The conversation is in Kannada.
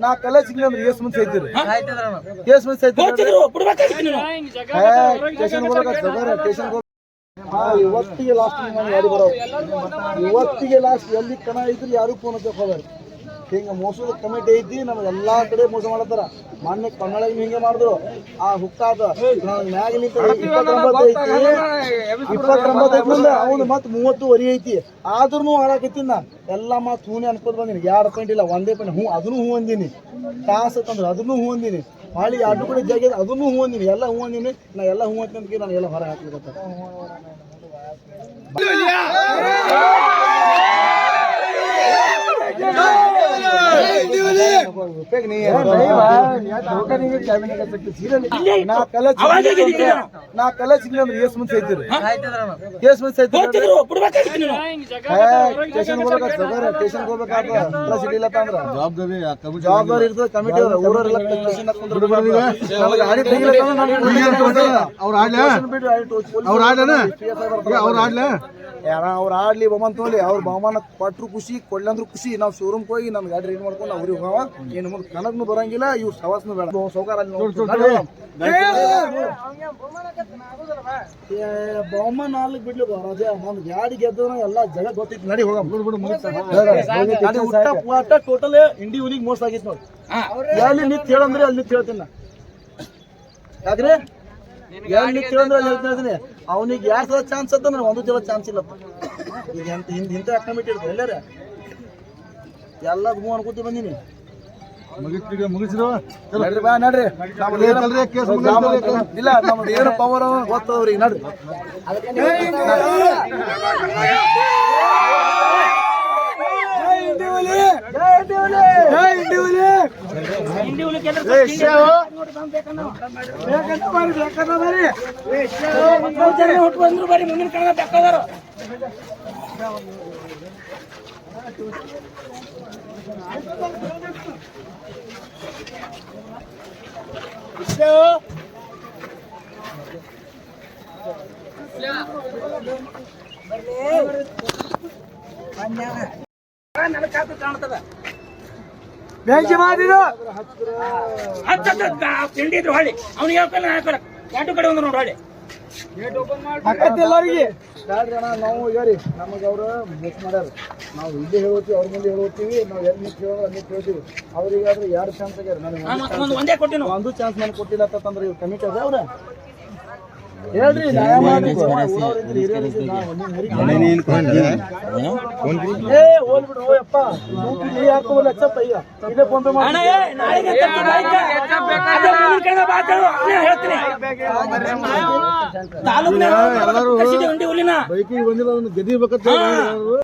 ನಾ ಕಲರ್ ಸಿಗ್ಲಿ ಅಂದ್ರೆ ಎಸ್ ಮಂದಿ ಸೈತಿರಿ ಎಸ್ ಮಂದಿ ಸೈತಿರಿ ಇವತ್ತಿಗೆ ಲಾಸ್ಟ್ ಯಾರು ಬರೋ ಇವತ್ತಿಗೆ ಲಾಸ್ಟ್ ಎಲ್ಲಿ ಕಣ ಐತ್ರಿ ಯಾರು ಫೋನ್ ಹಚ್ಚಕ್ ಹೋಗ್ರಿ ಹಿಂಗ ಮೋಸದ ಕಮಿಟಿ ಐತಿ ನಮ್ಗೆ ಎಲ್ಲಾ ಕಡೆ ಮೋಸ ಮಾಡತ್ತಾರ ಮೊನ್ನೆ ಕನ್ನಡಗಿ ಹಿಂಗೆ ಮಾಡಿದ್ರು ಆ ಹುಕ್ಕಾದ ಮ್ಯಾಗ 29 ಅವ್ನು ಮತ್ 30 ಐತಿ ಆದ್ರೂ ಹಾಳಾಕೈತಿ ನಾ ಎಲ್ಲಾ ಮತ್ ಹೂನೆ ಅನ್ಕೋದ್ ಬಂದಿನಿ 2 ಪಾಯಿಂಟ್ ಇಲ್ಲ 1 ಪಾಯಿಂಟ್ ಹೂ ಅದನ್ನು ಹೂ ಅಂದಿನಿ ಕಾಸು ತಂದ್ರೆ ಅದನ್ನು ಹೂ ಅಂದಿನಿ ಮಾಡಿ ಅಡ್ಡು ಕಡೆ ಜಾಗ ಅದನ್ನು ಹೂ ಅಂದಿನಿ ಎಲ್ಲ ಹೂ ಅಂದಿನಿ ನಾ ಎಲ್ಲ ಹೂ ಅಂತ ನಾನು ಎಲ್ಲ ಹೊರ ಹಾಕ್ಲಿಕ್ಕೆ ನಾ ಕಲರ್ ಸಿಗ್ಲಿ ಅಂದ್ರೆ ಎಸ್ ಮಂದಿ ಸೈತಿರಿ ಎಸ್ ಮಂದಿ ಸೈತಿರಿ ಸ್ಟೇಷನ್ ಹೋಗ್ಬೇಕಾದ್ರೆ ಸಿಟಿ ಇಲ್ಲ ಅಂದ್ರ ಜವಾಬ್ದಾರಿ ಇರ್ತದೆ ಕಮಿಟಿ ಊರವರೆಲ್ಲ ಅವ್ರು ಆಡ್ಲಿ ಬಹುಮಾನ ತಗೊಳ್ಳಿ ಅವ್ರ ಬಹುಮಾನ ಕೊಟ್ಟರು ಖುಷಿ ಕೊಡ್ಲಂದ್ರು ಖುಷಿ ನಾವು ಶೋರೂಮ್ ಹೋಗಿ ನಮ್ ಗಾಡಿ ರೆಡಿ ಮಾಡ್ಕೊಂಡು ಅವ್ರಿಗೆ ಹೋಗವ ಏನು ಮುಂದೆ ಕನಕ್ನು ಬರಂಗಿಲ್ಲ ಇವ್ರು ಸವಾಸ್ನು ಬೇಡ ಸೌಕಾರ ಬಹುಮಾನ ಆಗ್ಲಿಕ್ಕೆ ಬಿಡ್ಲಿ ರಾಜ ನಮ್ ಗಾಡಿ ಗೆದ್ದ ಎಲ್ಲ ಜಗ ಗೊತ್ತಿತ್ತು ನಡಿ ಹೋಗ ಟೋಟಲ್ ಇಂಡಿವಿಜುವಲ್ ಮೋಸ ಆಗಿತ್ತು ನೋಡಿ ಎಲ್ಲಿ ನಿಂತು ಹೇಳಂದ್ರೆ ಅಲ್ಲಿ ನಿಂತು ಹೇಳ್ತೀನಿ ನಾ ಯಾಕ್ರಿ ಎಲ್ಲಿ ಕೇಳಿದ್ರೆ ಅಲ್ಲಿ ಹೇಳ್ತೀನಿ ಅವನಿಗೆ 2 ಸಲ ಚಾನ್ಸ್ ಅದ ನನಗೆ 1 ಸಲ ಚಾನ್ಸ್ ಇಲ್ಲ ಈಗ ಇಂಥ ಕಮಿಟಿ ಇರ್ತದೆ ಎಲ್ಲಾರ ಎಲ್ಲ ಹೂ ಅನ್ಕೋತಿ ಬಂದೀನಿ ನಡ್ರಿ ಇಲ್ಲ ನಮ್ದು ಏನು ಪವರ್ ಗೊತ್ತವ್ರಿಗೆ ನಡ್ರಿ ಮುಂದಿನ ಕಣ ಬೇಕಾದಾರ ನನ್ನ ಖಾತೆ ಕಾಣ್ತದ ಬೆಂಕಿ ಮಾಡಿದ್ರು ತಿಂಡಿದ್ರು ಹೊಳ್ಳಿ ಅವ್ನಿಗೆ ಹೇಳ್ಕೊಂಡು ಹಾಕೋಣ ಎರಡು ಕಡೆ ಒಂದು ನೋಡಿ ಹೊಳ್ಳಿ ಎಲ್ಲರಿಗೆ ನಾವು ಹೇಳಿ ನಮಗೆ ಅವ್ರು ಮೋಸ ಮಾಡ್ಯಾರ ನಾವು ಇಲ್ಲೇ ಹೇಳ್ತೀವಿ ಅವ್ರ ಮುಂದೆ ಹೇಳ್ತೀವಿ ನಾವು ಎಲ್ಲಿ ಕೇಳೋದು ಅಲ್ಲಿ ಕೇಳ್ತೀವಿ ಅವ್ರಿಗಾದ್ರೆ 2 ಚಾನ್ಸ್ ಆಗ್ಯಾರ ನನಗೆ ಒಂದೇ ಕೊಟ್ಟಿನ 1 ಚಾನ್ಸ್ ನನಗೆ ಕೊಟ್ಟಿಲ್ಲ ಅಂತಂದ್ರೆ ಇವ್ರು ಕಮಿಟಿ ಅದ ಅವ್ರ ಹೇಳ್ರಿ ನ್ಯಾಯ ಮಾಡಿ ಹೋಗ್ಬಿಡು ಹಾಕೋಲ್ಲ ಅಚ್ಚಪ್ಪ ಈಗ ಇದೇ ಫೋನ್ ಪೇ ಮಾಡಿ ಬೈಕಿಗೆ ಬಂದಿಲ್ಲ ಗೆದಿ ಬೇಕಂತ